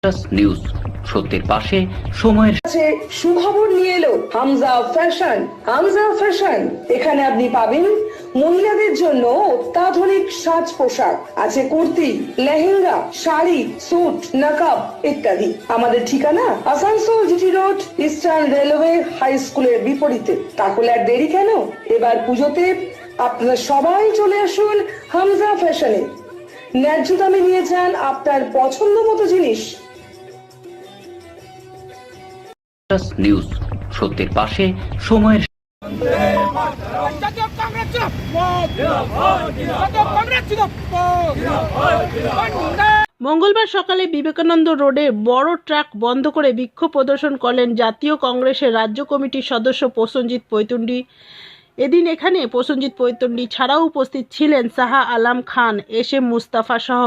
News সত্যের পাশে সময়ের সুখবর নিয়ে এলো হামজা ফ্যাশন। হামজা ফ্যাশন, এখানে আপনি পাবেন মহিলাদের জন্য অত্যাধুনিক সাজ পোশাক, আছে কুর্তি, লেহেঙ্গা, শাড়ি, স্যুট, নকাব ইত্যাদি। আমাদের ঠিকানা Asansol GT road, eastern railway high স্কুলের বিপরীতে। তাহলে আর দেরি কেন, এবার পুজোতে আপনারা সবাই চলে আসুন হামজা ফ্যাশনে। ন্যায্য দামে নিয়ে যান আপনার পছন্দ মতো জিনিস। নিউজ সত্যের পাশে সময়ের মঙ্গলবার সকালে বিবেকানন্দ রোডে বড় ট্রাক বন্ধ করে বিক্ষোভ প্রদর্শন করলেন জাতীয় কংগ্রেসের রাজ্য কমিটির সদস্য প্রসেনজিৎ পৈতুন্ডি। এদিন এখানে প্রসেনজিৎ পৈতুন্ডি ছাড়াও উপস্থিত ছিলেন শাহ আলম খান, এস.এম. মুস্তাফা সহ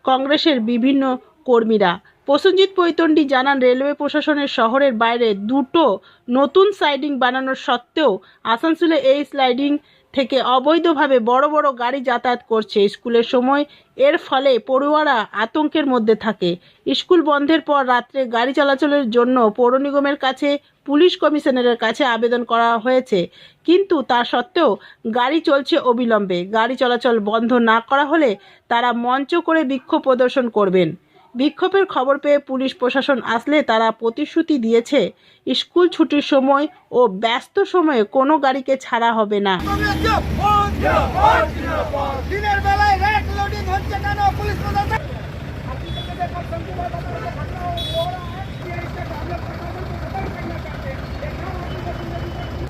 কংগ্রেসের বিভিন্ন কর্মীরা। প্রসেনজিৎ পৈতুন্ডি জানান, রেলওয়ে প্রশাসনের শহরের বাইরে দুটো নতুন স্লাইডিং বানানোর সত্ত্বেও আসানসোলে এই স্লাইডিং থেকে অবৈধভাবে বড় বড় গাড়ি যাতায়াত করছে। স্কুলের সময় এর ফলে পড়ুয়ারা আতঙ্কের মধ্যে থাকে। স্কুল বন্ধের পর রাত্রে গাড়ি চলাচলের জন্য পৌর নিগমের কাছে, পুলিশ কমিশনারের কাছে আবেদন করা হয়েছে, কিন্তু তা সত্ত্বেও গাড়ি চলছে অবিলম্বে। গাড়ি চলাচল বন্ধ না করা হলে তারা মঞ্চ করে বিক্ষোভ প্রদর্শন করবেন। বিক্ষোভের খবর পেয়ে পুলিশ প্রশাসন আসলে তারা প্রতিশ্রুতি দিয়েছে, স্কুল ছুটির সময় ও ব্যস্ত সময়ে কোনো গাড়িকে ছাড়া হবে না।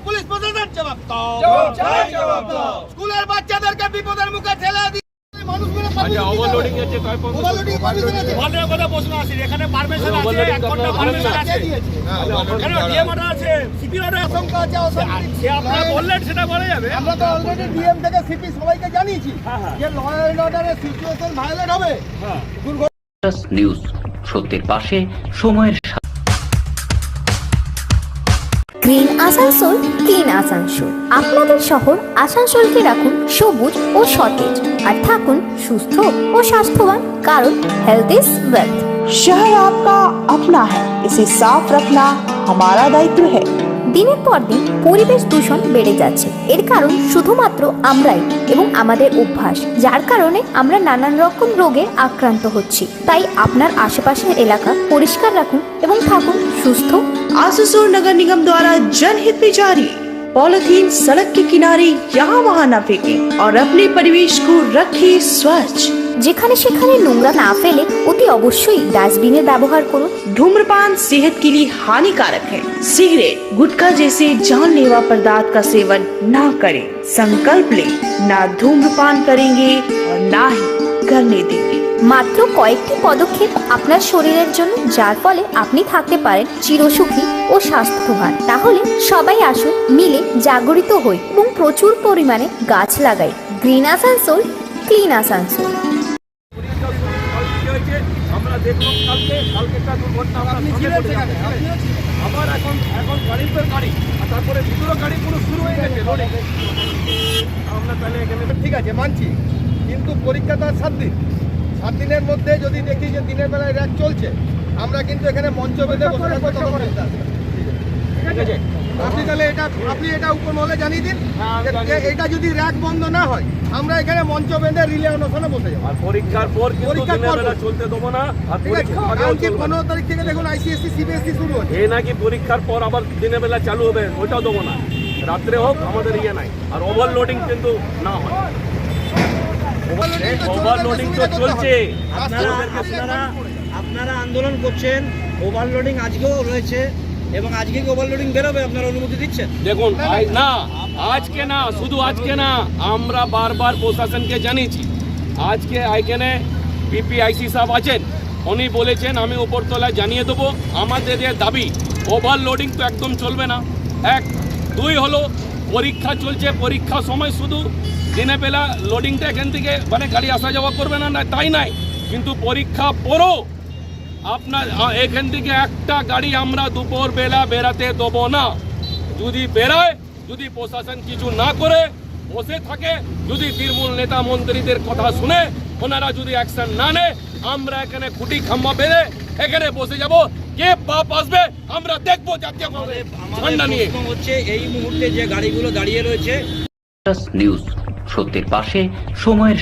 পুলিশ প্রশাসন জবাব দাও। স্কুলের বাচ্চাদেরকে বিপদের মুখে ঠেলে দিয়ে মানুষগুলো ওভারলোডিং আছে, ওভারলোডিং পারমিশন আছে, ভালো কথা প্রশ্ন আছে, এখানে পারমিশন আছে, এক ঘন্টা পারমিশন আছে, কেন ডিএম অর্ডার আছে, সিপি অর্ডার আশঙ্কা আছে, সে আপনারা বললেন সেটা বলা যাবে। আমরা তো অলরেডি ডিএম থেকে সিপি সবাইকে জানিয়েছি যে ল এন্ড অর্ডারের সিচুয়েশন ভায়োলেট হবে। নিউজ সত্যের পাশে সময়ের গ্রিন আসানসোল, ক্লিন আসানসোল। আপনাদের শহর আসানসোলকে রাখুন সবুজ ও সতেজ, আর থাকুন সুস্থ ও স্বাস্থ্যবান, কারণ হেলথ ইজ ওয়েলথ। शहर आपका अपना है, इसे साफ रखना हमारा दायित्व है। দিনের পর দিন পরিবেশ দূষণ বেড়ে যাচ্ছে। এর কারণ শুধুমাত্র আমরাই এবং আমাদের অভ্যাস, যার কারণে আমরা নানান রকম রোগে আক্রান্ত হচ্ছি। তাই আপনার আশেপাশের এলাকা পরিষ্কার রাখুন এবং থাকুন সুস্থ। आसुसोर नगर निगम द्वारा जनहित में जारी। पॉलिथीन सड़क के किनारे यहाँ वहाँ न फेंकें और अपने परिवेश को रखें स्वच्छ। যেখানে সেখানে নোংরা না ফেলে অতি অবশ্যই ডাস্টবিনের ব্যবহার করুন। धूम्रपान सेहत के लिए हानिकारक है। सिगरेट, गुटखा जैसे जानलेवा पदार्थ का सेवन न करें। संकल्प लें, ना धूम्रपान करेंगे और ना ही करने देंगे। মাত্র কয়েকটি পদক্ষেপ আপনার শরীরের জন্য, যার ফলে আপনি থাকতে পারেন চিরসুখী ও স্বাস্থ্যবান। তাহলে সবাই আসুন, মিলে জাগরিত হই এবং প্রচুর পরিমাণে গাছ লাগাই। Green Asansol, clean Asansol. আমরা দেখলাম কালকে একটা দুর্ঘটনা আবার এখন গাড়ির পর গাড়ি, আর তারপরে ভিতরে গাড়ি পুরো শুরু হয়ে গেছে লোডিং। আমরা তাহলে এখানে ঠিক আছে মানছি, কিন্তু পরীক্ষা তো আর 7 দিন। 7 দিনের মধ্যে যদি দেখি যে দিনের বেলায় র্যাক চলছে, আমরা কিন্তু এখানে মঞ্চ বেঁধে বসে থাকবো। ঠিক আছে, আপনি এটা উপর মহলে জানিয়ে দিন যে এটা যদি র্যাক বন্ধ না হয়, আমরা এখানে মঞ্চ বেঁধে রিলে অনশনে বসে যাবো। আর পরীক্ষার পর চলতে দেবো না। কারণ কি 15 তারিখ থেকে দেখুন আইসিএসসি সিবিএসসি শুরু হচ্ছে, এই নাকি পরীক্ষার পর আবার দিনের বেলা চালু হবে, ওইটাও দেবো না। রাত্রে হোক, আমাদের ইয়ে নাই। আর ওভারলোডিং কিন্তু না হয়, ওভারলোডিং তো চলছে। আপনারা আন্দোলন করছেন, ওভারলোডিং আজকেও রয়েছে এবং আজকে কি ওভারলোডিং বেরোবে, আপনারা অনুমতি দিচ্ছেন? দেখুন না, আজকে না, শুধু আজকে না, আমরা বারবার প্রশাসনকে জানিয়েছি। আজকে এখানে পিপিআইসি সাহেব আছেন, উনি বলেছেন আমি উপরতলায় জানিয়ে দেবো। আমাদের যে দাবি, ওভারলোডিং তো একদম চলবে না। 1, 2 হলো পরীক্ষা চলছে, পরীক্ষার সময় শুধু দিনের বেলা লোডিংটা এখান থেকে মানে গাড়ি আসা যাওয়া করবে না, তাই নাই, কিন্তু পরীক্ষা পরও আপনার এখান থেকে একটা গাড়ি আমরা দুপুর বেলা বেরাতে দেবো না। যদি বেরায়, যদি প্রশাসন কিছু না করে বসে থাকে, যদি তৃণমূল নেতা মন্ত্রীদের কথা শুনে ওনারা যদি অ্যাকশন না নেয়, আমরা এখানে খুঁটি খাম্বা বেঁধে এখানে বসে যাব, কে বাপ আসবে আমরা দেখবো জাতীয় কংগ্রেস ঝান্ডা নিয়ে। প্রশ্ন হচ্ছে এই মুহূর্তে যে গাড়িগুলো দাঁড়িয়ে রয়েছে নিউজ, সত্যের পাশে সময়ের